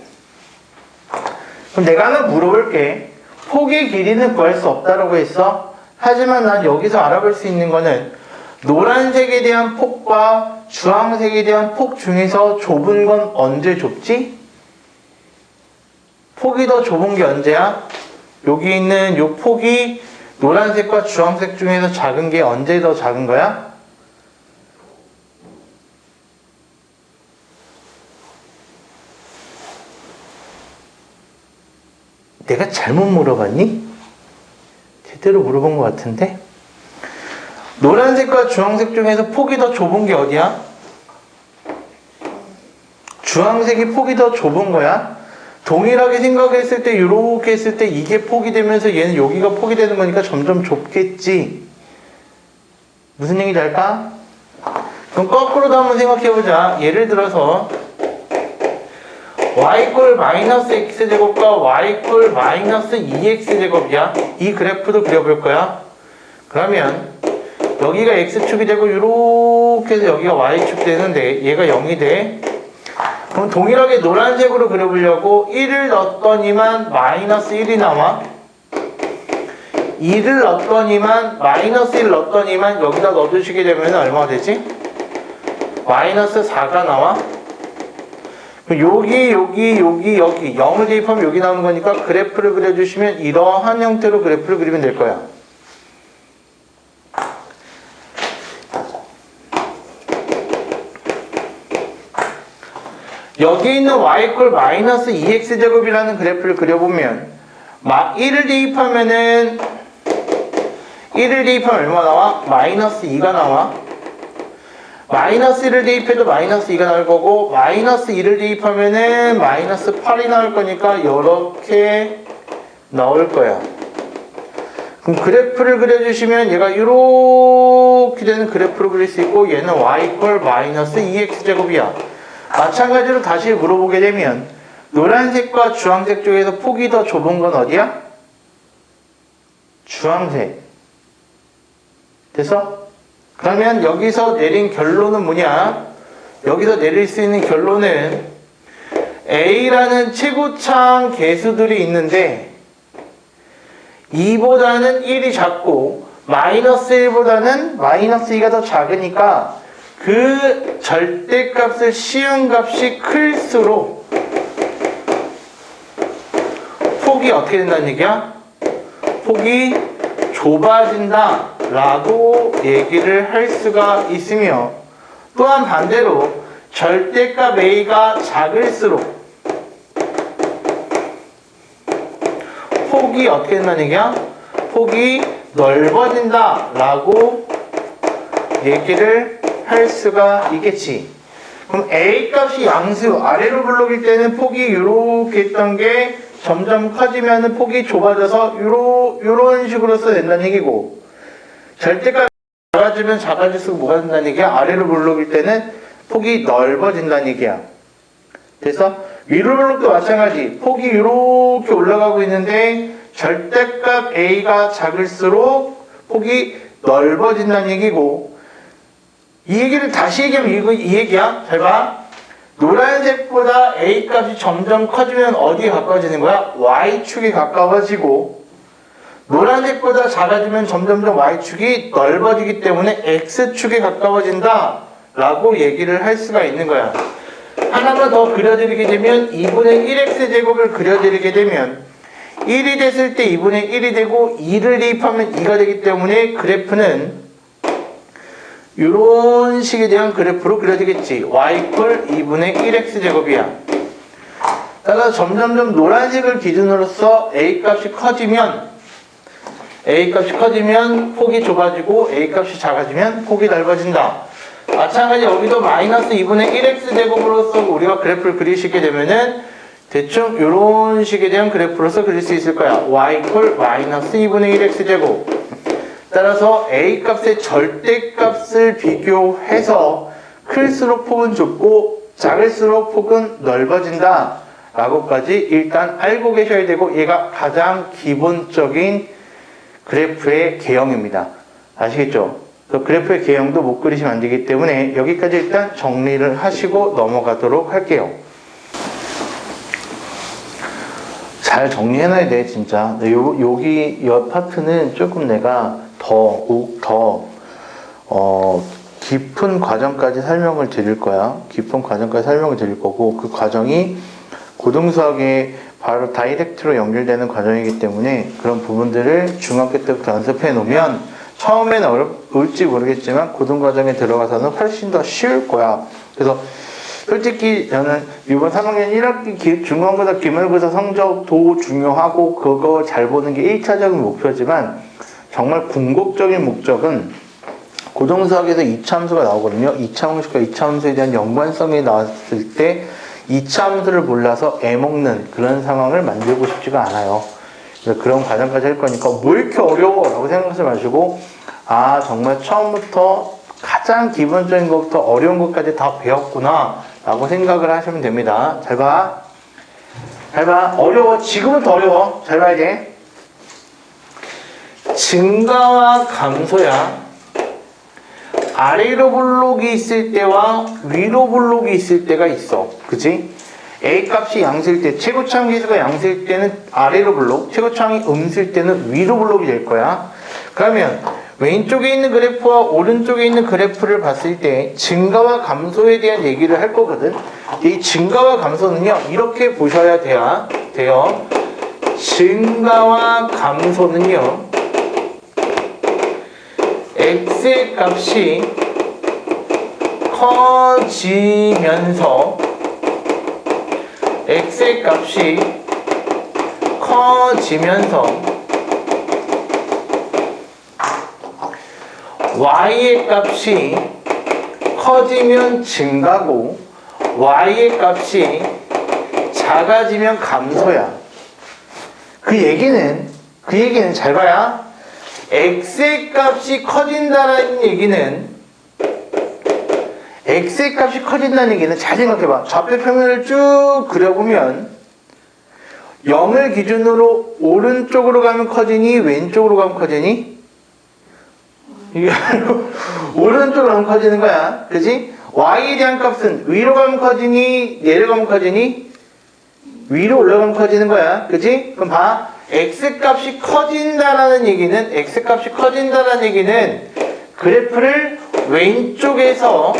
Speaker 1: 그럼 내가 하나 물어볼게. 폭의 길이는 구할 수 없다라고 했어. 하지만 난 여기서 알아볼 수 있는 거는 노란색에 대한 폭과 주황색에 대한 폭 중에서 좁은 건 언제 좁지? 폭이 더 좁은 게 언제야? 여기 있는 요 폭이 노란색과 주황색 중에서 작은 게 언제 더 작은 거야? 내가 잘못 물어봤니? 제대로 물어본 것 같은데? 노란색과 주황색 중에서 폭이 더 좁은 게 어디야? 주황색이 폭이 더 좁은 거야? 동일하게 생각했을 때, 이렇게 했을 때 이게 폭이 되면서 얘는 여기가 폭이 되는 거니까 점점 좁겠지. 무슨 얘기인지 알까? 그럼 거꾸로도 한번 생각해보자. 예를 들어서 y = -x제곱과 y = -2x제곱이야. 이 그래프도 그려볼 거야. 그러면 여기가 x축이 되고 이렇게 해서 여기가 y축 되는데 얘가 0이 돼. 그럼 동일하게 노란색으로 그려보려고 1을 넣었더니만 -1이 나와. 2를 넣었더니만 -1 넣었더니만 여기다 넣어주시게 되면 얼마가 되지? -4가 나와. 여기 0을 대입하면 여기 나오는 거니까 그래프를 그려주시면 이러한 형태로 그래프를 그리면 될 거야. 여기 있는 y = -2x제곱이라는 그래프를 그려보면 1을 대입하면은 1을 대입하면 얼마 나와? -2가 나와. -1을 대입해도 -2가 나올 거고 -2를 대입하면은 -8이 나올 거니까 이렇게 나올 거야. 그럼 그래프를 그려주시면 얘가 이렇게 되는 그래프를 그릴 수 있고 얘는 y = -2x제곱이야. 마찬가지로 다시 물어보게 되면 노란색과 주황색 쪽에서 폭이 더 좁은 건 어디야? 주황색. 됐어? 그러면 여기서 내린 결론은 뭐냐? 여기서 내릴 수 있는 결론은 A라는 최고차항 개수들이 있는데 2보다는 1이 작고 -1보다는 -2가 더 작으니까 그 절대값을 씌운 값이 클수록 폭이 어떻게 된다는 얘기야? 폭이 좁아진다 라고 얘기를 할 수가 있으며, 또한 반대로 절대값 A가 작을수록 폭이 어떻게 된다는 얘기야? 폭이 넓어진다 라고 얘기를 할 수가 있겠지. 그럼 A 값이 양수 아래로 블록일 때는 폭이 이렇게 있던 게 점점 커지면 폭이 좁아져서 요런 식으로서 된다는 얘기고, 절대값이 작아지면 작아질수록 뭐가 된다는 얘기야? 아래로 블록일 때는 폭이 넓어진다는 얘기야. 그래서 위로 블록도 마찬가지. 폭이 이렇게 올라가고 있는데 절대값 A가 작을수록 폭이 넓어진다는 얘기고, 이 얘기를 다시 얘기하면 이 얘기야. 잘 봐. 노란색보다 A 값이 점점 커지면 어디에 가까워지는 거야? Y축에 가까워지고, 노란색보다 작아지면 점점점 Y축이 넓어지기 때문에 X축에 가까워진다 라고 얘기를 할 수가 있는 거야. 하나만 더 그려드리게 되면 2분의 1x제곱을 그려드리게 되면 1이 됐을 때 2분의 1이 되고 2를 대입하면 2가 되기 때문에 그래프는 이런 식에 대한 그래프로 그려지겠지. y 이퀄 2분의 1x제곱이야. 따라서 점점점 노란색을 기준으로서 a값이 커지면 폭이 좁아지고 a값이 작아지면 폭이 넓어진다. 마찬가지 여기도 마이너스 2분의 1x제곱으로서 우리가 그래프를 그리시게 되면은 대충 이런 식에 대한 그래프로서 그릴 수 있을 거야. y 이퀄 마이너스 2분의 1x제곱. 따라서 A값의 절대값을 비교해서 클수록 폭은 좁고 작을수록 폭은 넓어진다 라고까지 일단 알고 계셔야 되고, 얘가 가장 기본적인 그래프의 개형입니다. 아시겠죠? 그래프의 개형도 못 그리시면 안 되기 때문에 여기까지 일단 정리를 하시고 넘어가도록 할게요. 잘 정리해놔야 돼, 진짜. 여기 이 파트는 조금 내가 더 깊은 과정까지 설명을 드릴 거야. 깊은 과정까지 설명을 드릴 거고, 그 과정이 고등수학에 바로 다이렉트로 연결되는 과정이기 때문에 그런 부분들을 중학교 때부터 연습해 놓으면 처음에는 어려울지 모르겠지만 고등과정에 들어가서는 훨씬 더 쉬울 거야. 그래서 솔직히 저는 이번 3학년 1학기 중간고사 기말고사 성적도 중요하고 그거 잘 보는 게 1차적인 목표지만, 정말 궁극적인 목적은 고등수학에서 2차 함수가 나오거든요. 2차 공식과 2차 함수에 대한 연관성이 나왔을 때 2차 함수를 몰라서 애먹는 그런 상황을 만들고 싶지가 않아요. 그래서 그런 과정까지 할 거니까 뭐 이렇게 어려워? 라고 생각하지 마시고, 아 정말 처음부터 가장 기본적인 것부터 어려운 것까지 다 배웠구나 라고 생각을 하시면 됩니다. 잘 봐. 어려워. 지금은 더 어려워. 잘 봐야 돼. 증가와 감소야. 아래로 블록이 있을 때와 위로 블록이 있을 때가 있어. 그치? A값이 양수일 때, 최고차항 계수가 양수일 때는 아래로 블록, 최고차항이 음수일 때는 위로 블록이 될 거야. 그러면 왼쪽에 있는 그래프와 오른쪽에 있는 그래프를 봤을 때 증가와 감소에 대한 얘기를 할 거거든. 이 증가와 감소는요, 이렇게 보셔야 돼요. 증가와 감소는요, x의 값이 커지면서 y의 값이 커지면 증가고 y의 값이 작아지면 감소야. 그 얘기는 잘 봐야, x의 값이 커진다는 얘기는 잘 생각해봐. 좌표 평면을 쭉 그려보면 0을 기준으로 오른쪽으로 가면 커지니 왼쪽으로 가면 커지니? 오른쪽으로 가면 커지는 거야. 그치? y에 대한 값은 위로 가면 커지니 내려가면 커지니? 위로 올라가면 커지는 거야. 그치? 그럼 봐. x값이 커진다라는 얘기는 그래프를 왼쪽에서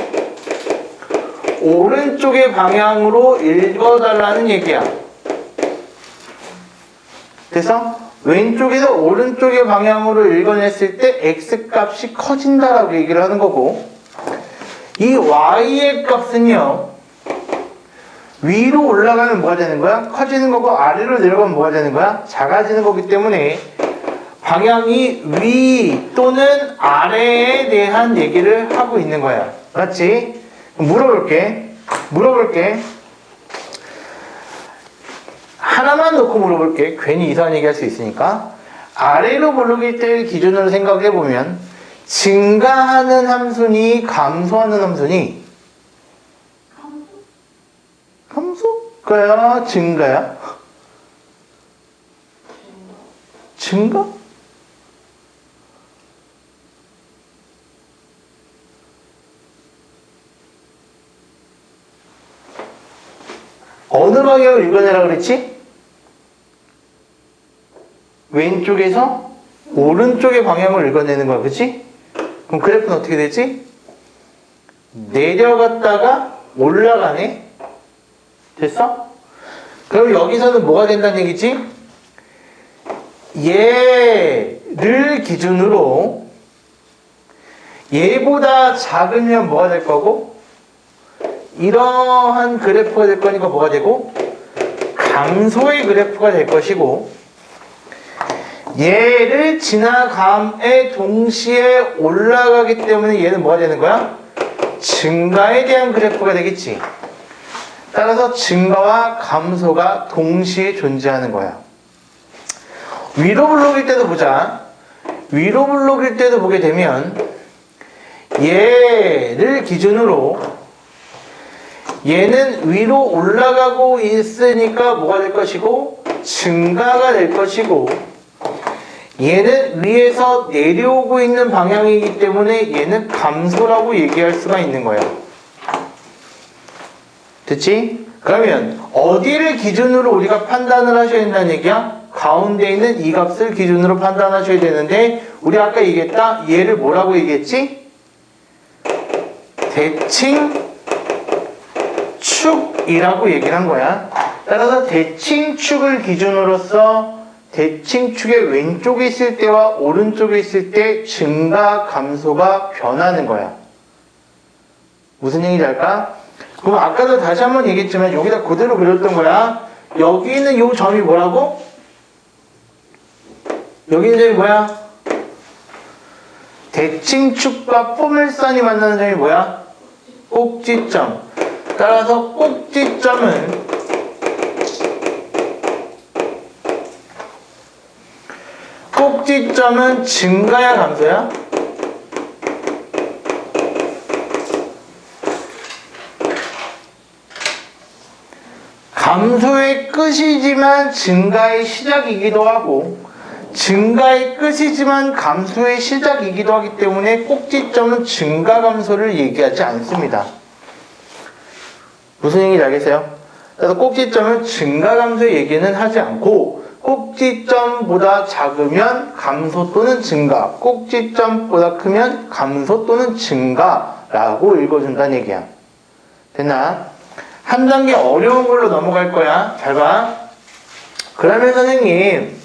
Speaker 1: 오른쪽의 방향으로 읽어달라는 얘기야. 그래서 왼쪽에서 오른쪽의 방향으로 읽어냈을 때 x값이 커진다라고 얘기를 하는 거고, 이 y의 값은요, 위로 올라가면 뭐가 되는 거야? 커지는 거고, 아래로 내려가면 뭐가 되는 거야? 작아지는 거기 때문에 방향이 위 또는 아래에 대한 얘기를 하고 있는 거야. 맞지? 물어볼게. 하나만 놓고 물어볼게. 괜히 이상한 얘기 할 수 있으니까. 아래로 블록일 때를 기준으로 생각해 보면 증가하는 함수니 감소하는 함수니? 감소가야 증가야? 증가? 어느 방향을 읽어내라 그랬지? 왼쪽에서 오른쪽의 방향을 읽어내는 거야, 그치? 그럼 그래프는 어떻게 되지? 내려갔다가 올라가네? 됐어? 그럼 여기서는 뭐가 된다는 얘기지? 얘를 기준으로 얘보다 작으면 뭐가 될 거고, 이러한 그래프가 될 거니까 뭐가 되고, 감소의 그래프가 될 것이고, 얘를 지나감에 동시에 올라가기 때문에 얘는 뭐가 되는 거야? 증가에 대한 그래프가 되겠지. 따라서 증가와 감소가 동시에 존재하는 거야. 위로 블록일 때도 보자. 위로 블록일 때도 보게 되면 얘를 기준으로 얘는 위로 올라가고 있으니까 뭐가 될 것이고 증가가 될 것이고, 얘는 위에서 내려오고 있는 방향이기 때문에 얘는 감소라고 얘기할 수가 있는 거야. 됐지? 그러면 어디를 기준으로 우리가 판단을 하셔야 된다는 얘기야? 가운데 있는 이 값을 기준으로 판단하셔야 되는데, 우리 아까 얘기했다. 얘를 뭐라고 얘기했지? 대칭축이라고 얘기를 한 거야. 따라서 대칭축을 기준으로서 대칭축의 왼쪽에 있을 때와 오른쪽에 있을 때 증가, 감소가 변하는 거야. 무슨 얘기인지 알까? 그럼 아까도 다시 한번 얘기했지만 여기다 그대로 그렸던 거야. 여기 있는 이 점이 뭐라고? 여기 있는 점이 뭐야? 대칭축과 포물선이 만나는 점이 뭐야? 꼭지점. 따라서 꼭지점은 증가야 감소야? 감소의 끝이지만 증가의 시작이기도 하고, 증가의 끝이지만 감소의 시작이기도 하기 때문에 꼭지점은 증가 감소를 얘기하지 않습니다. 무슨 얘기인지 알겠어요? 그래서 꼭지점은 증가 감소 얘기는 하지 않고, 꼭지점보다 작으면 감소 또는 증가, 꼭지점보다 크면 감소 또는 증가라고 읽어준다는 얘기야. 됐나? 한 단계 어려운 걸로 넘어갈 거야. 잘 봐. 그러면 선생님,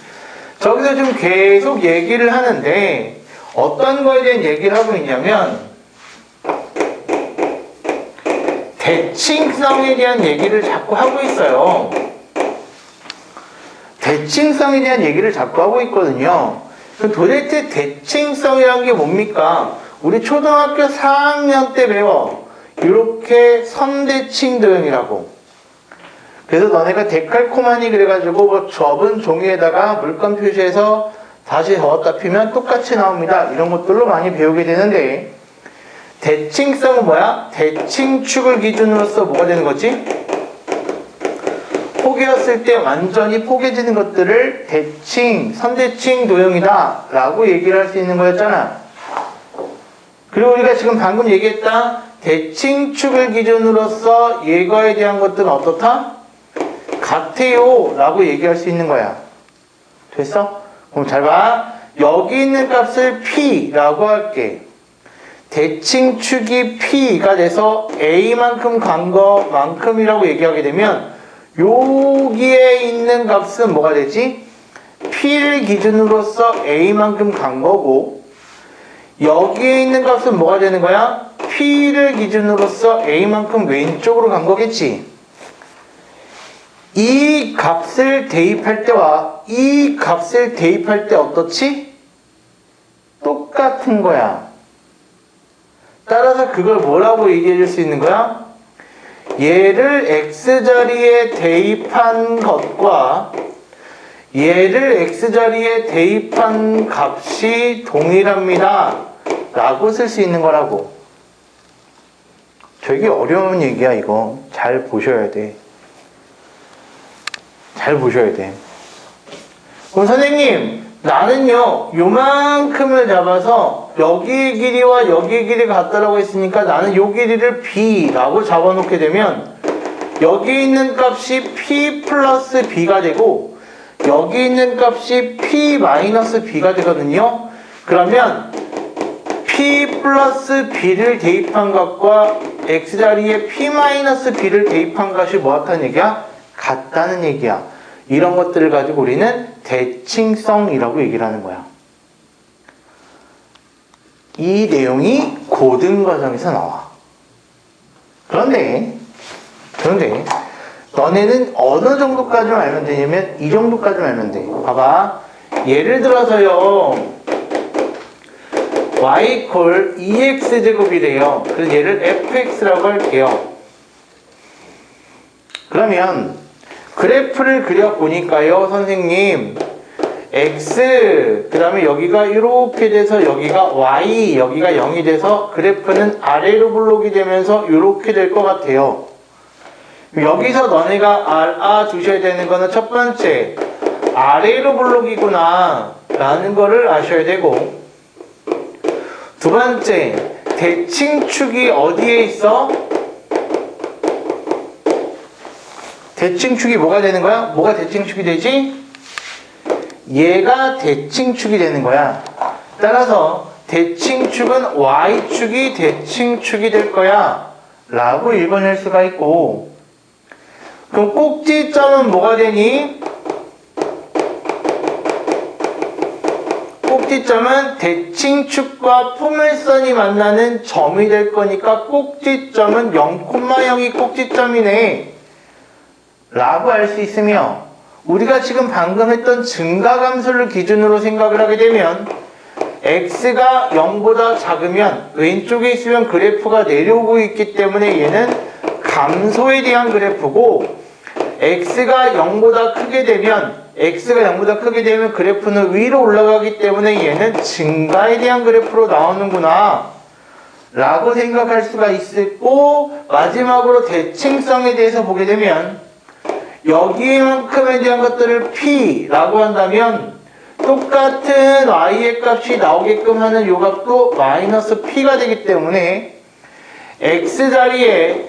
Speaker 1: 저기서 좀 계속 얘기를 하는데 어떤 거에 대한 얘기를 하고 있냐면, 대칭성에 대한 얘기를 자꾸 하고 있어요. 대칭성에 대한 얘기를 자꾸 하고 있거든요. 그럼 도대체 대칭성이라는 게 뭡니까? 우리 초등학교 4학년 때 배워. 이렇게 선대칭 도형이라고. 그래서 너네가 데칼코마니 그래가지고 뭐 접은 종이에다가 물감 표시해서 다시 적었다 피면 똑같이 나옵니다. 이런 것들로 많이 배우게 되는데, 대칭성은 뭐야? 대칭축을 기준으로서 뭐가 되는 거지? 포개었을 때 완전히 포개지는 것들을 대칭, 선대칭 도형이다 라고 얘기를 할 수 있는 거였잖아. 그리고 우리가 지금 방금 얘기했다. 대칭축을 기준으로서 얘거에 대한 것들은 어떻다? 같아요 라고 얘기할 수 있는 거야. 됐어? 그럼 잘 봐. 여기 있는 값을 P라고 할게. 대칭축이 P가 돼서 A만큼 간 것만큼이라고 얘기하게 되면 여기에 있는 값은 뭐가 되지? P를 기준으로서 A만큼 간 거고, 여기에 있는 값은 뭐가 되는 거야? P를 기준으로서 A만큼 왼쪽으로 간 거겠지? 이 값을 대입할 때와 이 값을 대입할 때 어떻지? 똑같은 거야. 따라서 그걸 뭐라고 얘기해 줄 수 있는 거야? 얘를 X자리에 대입한 것과 얘를 X자리에 대입한 값이 동일합니다. 라고 쓸 수 있는 거라고. 되게 어려운 얘기야, 이거. 잘 보셔야 돼. 잘 보셔야 돼. 그럼 선생님, 나는요, 요만큼을 잡아서 여기의 길이와 여기의 길이가 같다라고 했으니까 나는 요 길이를 B라고 잡아놓게 되면 여기 있는 값이 P 플러스 B가 되고 여기 있는 값이 P 마이너스 B가 되거든요. 그러면 P 플러스 B를 대입한 것과 X자리에 P 마이너스 B를 대입한 것이 뭐같다는 얘기야? 같다는 얘기야. 이런 것들을 가지고 우리는 대칭성이라고 얘기를 하는 거야. 이 내용이 고등과정에서 나와. 그런데 너네는 어느 정도까지만 알면 되냐면 이 정도까지만 알면 돼. 봐봐. 예를 들어서요. y 콜 2x제곱이래요. 그래서 얘를 fx라고 할게요. 그러면 그래프를 그려보니까요. 선생님 x 그 다음에 여기가 이렇게 돼서 여기가 y 여기가 0이 돼서 그래프는 아래로 블록이 되면서 이렇게 될 것 같아요. 여기서 너네가 알아두셔야 되는 거는 첫 번째 아래로 블록이구나 라는 거를 아셔야 되고, 두 번째 대칭축이 어디에 있어? 대칭축이 뭐가 되는 거야? 뭐가 대칭축이 되지? 얘가 대칭축이 되는 거야. 따라서 대칭축은 Y축이 대칭축이 될 거야 라고 읽어낼 수가 있고, 그럼 꼭지점은 뭐가 되니? 꼭지점은 대칭축과 포물선이 만나는 점이 될 거니까 꼭지점은 0,0이 꼭지점이네 라고 할 수 있으며, 우리가 지금 방금 했던 증가감수를 기준으로 생각을 하게 되면 x가 0보다 작으면 왼쪽에 있으면 그래프가 내려오고 있기 때문에 얘는 감소에 대한 그래프고, x가 0보다 크게 되면 그래프는 위로 올라가기 때문에 얘는 증가에 대한 그래프로 나오는구나 라고 생각할 수가 있고, 마지막으로 대칭성에 대해서 보게 되면 여기만큼에 대한 것들을 P라고 한다면 똑같은 Y의 값이 나오게끔 하는 요 값도 마이너스 P가 되기 때문에 X자리에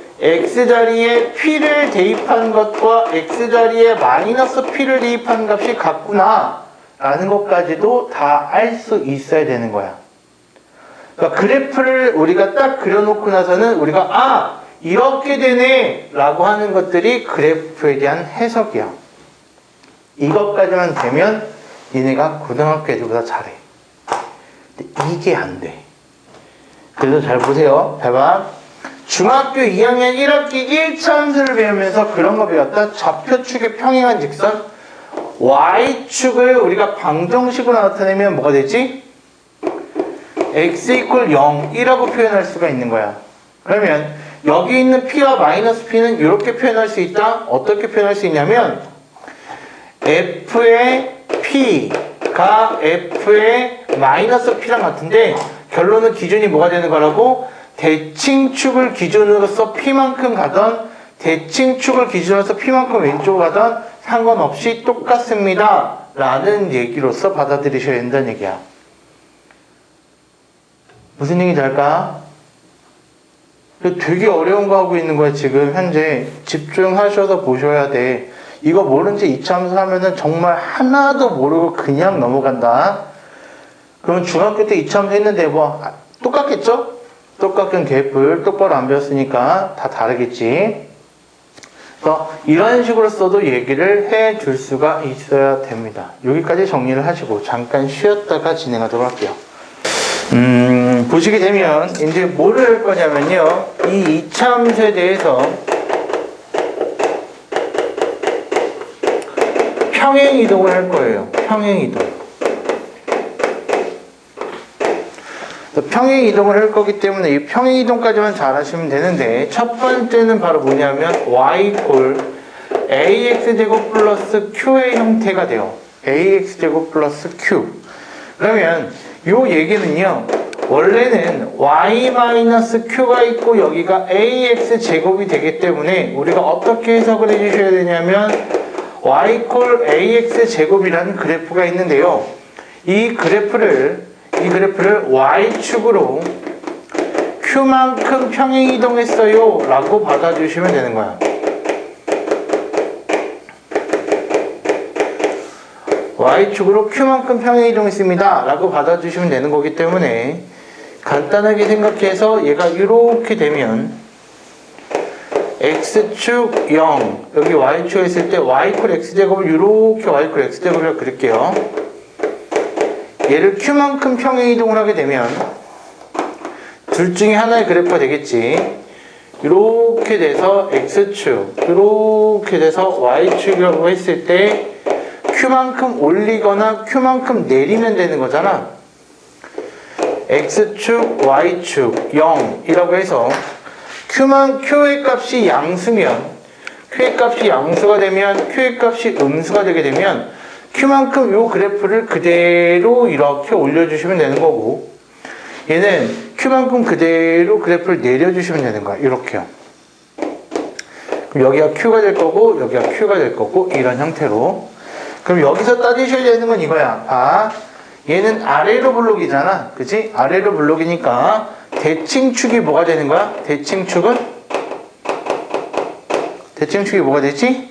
Speaker 1: P를 대입한 것과 X자리에 마이너스 P를 대입한 값이 같구나 라는 것까지도 다 알 수 있어야 되는 거야. 그러니까 그래프를 우리가 딱 그려놓고 나서는 우리가 이렇게 되네 라고 하는 것들이 그래프에 대한 해석이야. 이것까지만 되면 니네가 고등학교 애들보다 잘해. 근데 이게 안 돼. 그래서 잘 보세요. 봐봐. 중학교 2학년 1학기 1차 함수를 배우면서 그런 거 배웠다. 좌표축의 평행한 직선 Y축을 우리가 방정식으로 나타내면 뭐가 되지? x 이퀄 0이라고 표현할 수가 있는 거야. 그러면 여기 있는 P와 마이너스 P는 이렇게 표현할 수 있다. 어떻게 표현할 수 있냐면 F의 P가 F의 마이너스 P랑 같은데 결론은 기준이 뭐가 되는 거라고? 대칭축을 기준으로서 P만큼 가던 대칭축을 기준으로서 P만큼 왼쪽으로 가던 상관없이 똑같습니다 라는 얘기로서 받아들이셔야 된다는 얘기야. 무슨 얘기인지 알까? 되게 어려운 거 하고 있는 거야 지금 현재. 집중하셔서 보셔야 돼. 이거 모른 채 2차 함수 하면은 정말 하나도 모르고 그냥 넘어간다. 그러면 중학교 때 2차 함수 했는데 뭐 똑같겠죠? 똑같은 개뿔 똑바로 안 배웠으니까 다 다르겠지. 그래서 이런 식으로 써도 얘기를 해 줄 수가 있어야 됩니다. 여기까지 정리를 하시고 잠깐 쉬었다가 진행하도록 할게요. 보시게 되면 이제 뭐를 할 거냐면요. 이 이차함수에 대해서 평행이동을 할 거예요. 평행이동. 평행이동을 할 거기 때문에 이 평행이동까지만 잘 하시면 되는데 첫 번째는 바로 뭐냐면 y 콜 ax제곱 플러스 q의 형태가 돼요. ax제곱 플러스 q. 그러면 요 얘기는요. 원래는 y-q가 있고 여기가 ax제곱이 되기 때문에 우리가 어떻게 해석을 해주셔야 되냐면 y 콜 ax제곱이라는 그래프가 있는데요. 이 그래프를 y축으로 q만큼 평행이동했어요 라고 받아주시면 되는 거야. y축으로 q만큼 평행이동했습니다 라고 받아주시면 되는 거기 때문에 간단하게 생각해서 얘가 이렇게 되면 x축 0 여기 y축 했을 때 y콜 x제곱을 이렇게 y콜 x제곱이라고 그릴게요. 얘를 q만큼 평행이동을 하게 되면 둘 중에 하나의 그래프가 되겠지. 이렇게 돼서 x축 이렇게 돼서 y축이라고 했을 때 q만큼 올리거나 q만큼 내리면 되는 거잖아. x축 y축 0이라고 해서 q의 값이 양수면 q의 값이 양수가 되면 q의 값이 음수가 되게 되면 q만큼 요 그래프를 그대로 이렇게 올려주시면 되는 거고 얘는 q만큼 그대로 그래프를 내려주시면 되는 거야. 이렇게요. 그럼 여기가 q가 될 거고 여기가 q가 될 거고 이런 형태로. 그럼 여기서 따지셔야 되는 건 이거야. 아, 얘는 아래로 블록이잖아. 그치? 아래로 블록이니까 대칭축이 뭐가 되는 거야? 대칭축이 뭐가 되지?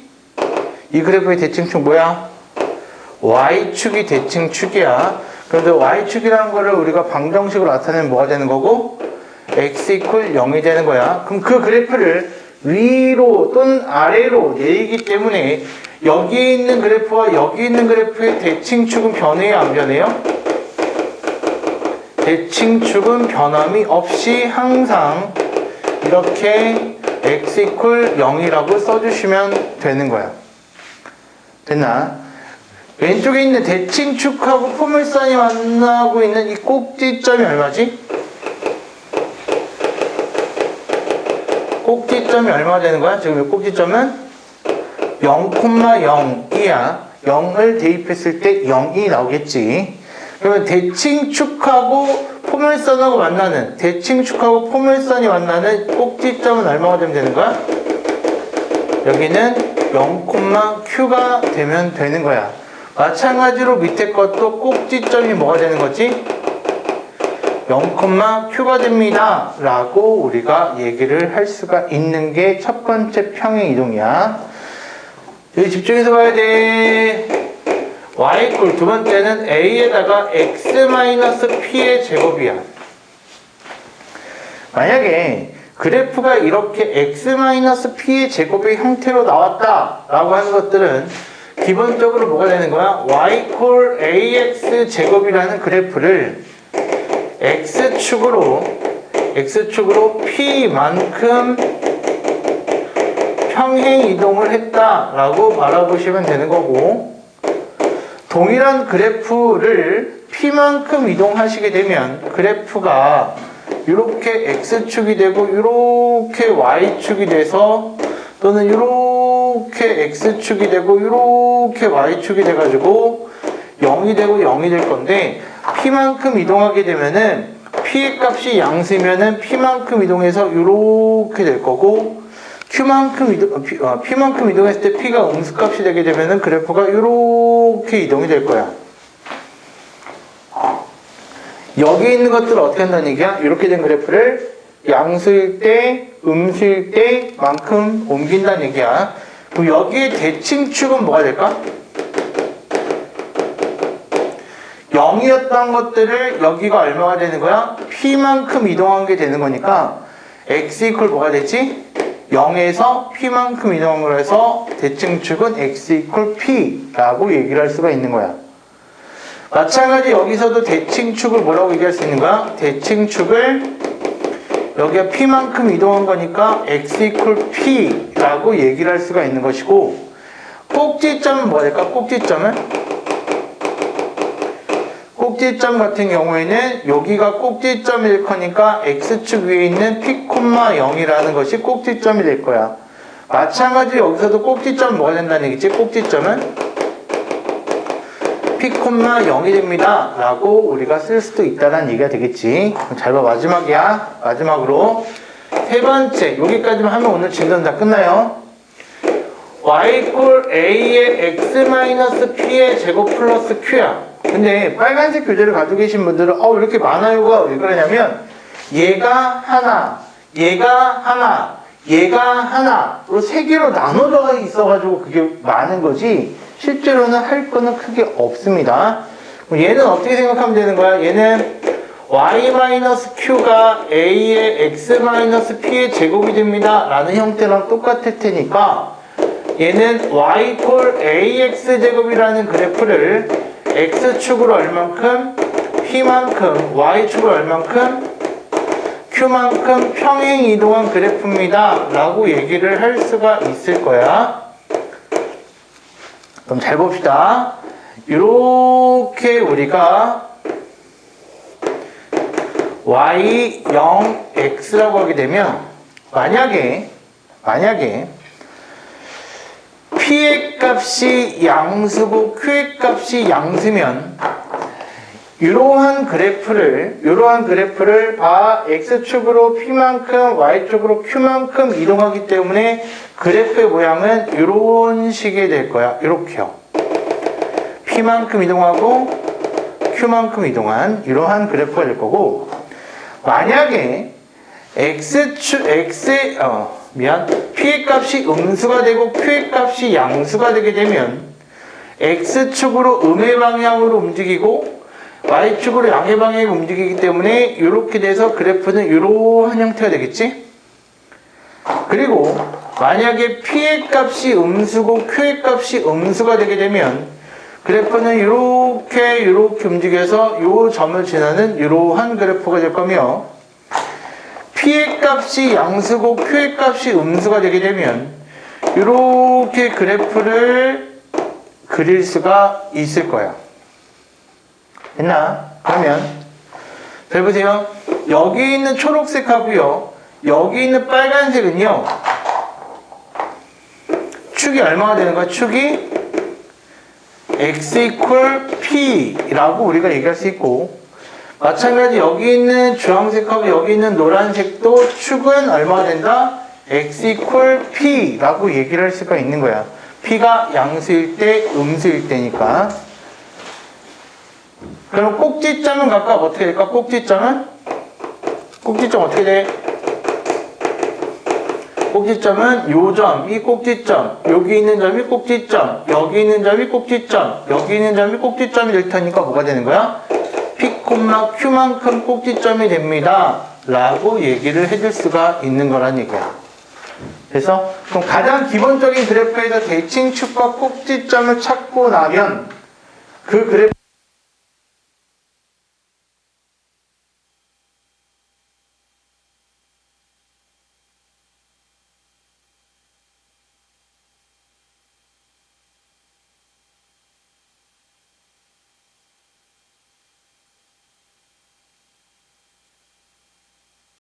Speaker 1: 이 그래프의 대칭축 뭐야? y축이 대칭축이야. 그런데 y축이라는 거를 우리가 방정식으로 나타내면 뭐가 되는 거고? x 이퀄 0이 되는 거야. 그럼 그 그래프를 위로 또는 아래로 내리기 때문에 여기 있는 그래프와 여기 있는 그래프의 대칭축은 변해요, 안 변해요? 대칭축은 변함이 없이 항상 이렇게 x 이퀄 0이라고 써주시면 되는 거야. 됐나? 왼쪽에 있는 대칭축하고 포물선이 만나고 있는 이 꼭지점이 얼마지? 꼭지점이 얼마 되는 거야? 지금 이 꼭지점은 0,0이야. 0을 대입했을 때 0이 나오겠지. 그러면 대칭축하고 포물선하고 만나는 대칭축하고 포물선이 만나는 꼭지점은 얼마가 되면 되는 거야? 여기는 0,q가 되면 되는 거야. 마찬가지로 밑에 것도 꼭지점이 뭐가 되는 거지? 0,q가 됩니다 라고 우리가 얘기를 할 수가 있는 게 첫 번째 평행이동이야. 여기 집중해서 봐야 돼. y 꼴 두 번째는 a에다가 x-p의 제곱이야. 만약에 그래프가 이렇게 x-p의 제곱의 형태로 나왔다 라고 하는 것들은 기본적으로 뭐가 되는 거야? y 콜 ax 제곱이라는 그래프를 x축으로 p만큼 평행 이동을 했다라고 바라보시면 되는 거고, 동일한 그래프를 p만큼 이동하시게 되면 그래프가 이렇게 x축이 되고 이렇게 y축이 돼서, 또는 이렇게 x축이 되고 이렇게 y축이 돼가지고 0이 되고 0이 될 건데, p만큼 이동하게 되면은 p의 값이 양수면은 p만큼 이동해서 이렇게 될 거고, p만큼 이동했을 때 p가 음수값이 되게 되면은 그래프가 이렇게 이동이 될 거야. 여기 있는 것들을 어떻게 한다는 얘기야? 이렇게 된 그래프를 양수일 때, 음수일 때만큼 옮긴다는 얘기야. 그럼 여기에 대칭축은 뭐가 될까? 0이었던 것들을 여기가 얼마가 되는 거야? p만큼 이동한 게 되는 거니까 x 이퀄 뭐가 되지? 0에서 P만큼 이동한 걸 해서 대칭축은 X 이퀄 P라고 얘기를 할 수가 있는 거야. 마찬가지 여기서도 대칭축을 뭐라고 얘기할 수 있는 거야? 대칭축을 여기가 P만큼 이동한 거니까 X 이퀄 P라고 얘기를 할 수가 있는 것이고, 꼭지점은 뭐가 될까? 꼭지점 같은 경우에는 여기가 꼭지점일 거니까 X축 위에 있는 P, 0이라는 것이 꼭지점이 될 거야. 마찬가지로 여기서도 꼭지점 뭐가 된다는 얘기지? 꼭지점은 P, 0이 됩니다 라고 우리가 쓸 수도 있다는 얘기가 되겠지. 잘 봐, 마지막이야. 마지막으로 세 번째, 여기까지만 하면 오늘 진단 다 끝나요. y 이퀄 a의 x-p의 제곱 플러스 q야. 근데 빨간색 교재를 가지고 계신 분들은 왜 이렇게 많아요가 왜 그러냐면 얘가 하나, 얘가 하나, 얘가 하나로 세 개로 나눠져 있어가지고 그게 많은 거지, 실제로는 할 거는 크게 없습니다. 얘는 어떻게 생각하면 되는 거야? 얘는 y-q가 a의 x-p의 제곱이 됩니다 라는 형태랑 똑같을 테니까 얘는 y 이퀄 ax 제곱이라는 그래프를 x축으로 얼만큼, p만큼, y축으로 얼만큼, q만큼 평행 이동한 그래프입니다 라고 얘기를 할 수가 있을 거야. 그럼 잘 봅시다. 이렇게 우리가 y, 0, x라고 하게 되면 만약에 P의 값이 양수고 Q의 값이 양수면 이러한 그래프를 X축으로 P만큼 Y축으로 Q만큼 이동하기 때문에 그래프의 모양은 이런 식이 될 거야. 이렇게요. P만큼 이동하고 Q만큼 이동한 이러한 그래프가 될 거고, 만약에 P의 값이 음수가 되고 Q의 값이 양수가 되게 되면 X축으로 음의 방향으로 움직이고 Y축으로 양의 방향으로 움직이기 때문에 이렇게 돼서 그래프는 이러한 형태가 되겠지? 그리고 만약에 P의 값이 음수고 Q의 값이 음수가 되게 되면 그래프는 이렇게 움직여서 이 점을 지나는 이러한 그래프가 될 거며, P의 값이 양수고 Q의 값이 음수가 되게 되면 이렇게 그래프를 그릴 수가 있을 거야. 됐나? 그러면 잘 보세요. 여기 있는 초록색하고요, 여기 있는 빨간색은요, 축이 얼마가 되는 거야? 축이 x 이퀄 p라고 우리가 얘기할 수 있고, 마찬가지 여기 있는 주황색하고 여기 있는 노란색도 축은 얼마가 된다? x 이퀄 p라고 얘기를 할 수가 있는 거야. p가 양수일 때, 음수일 때니까. 그럼 꼭지점은 각각 어떻게 될까? 꼭지점 어떻게 돼? 꼭지점은 요 점, 이 꼭지점, 여기 있는 점이 꼭지점, 여기 있는 점이 꼭지점, 여기 있는 점이 꼭지점이 될 테니까 뭐가 되는 거야? P, Q만큼 꼭지점이 됩니다 라고 얘기를 해줄 수가 있는 거란 얘기야. 그래서 그럼 가장 기본적인 그래프에서 대칭축과 꼭지점을 찾고 나면 그 그래프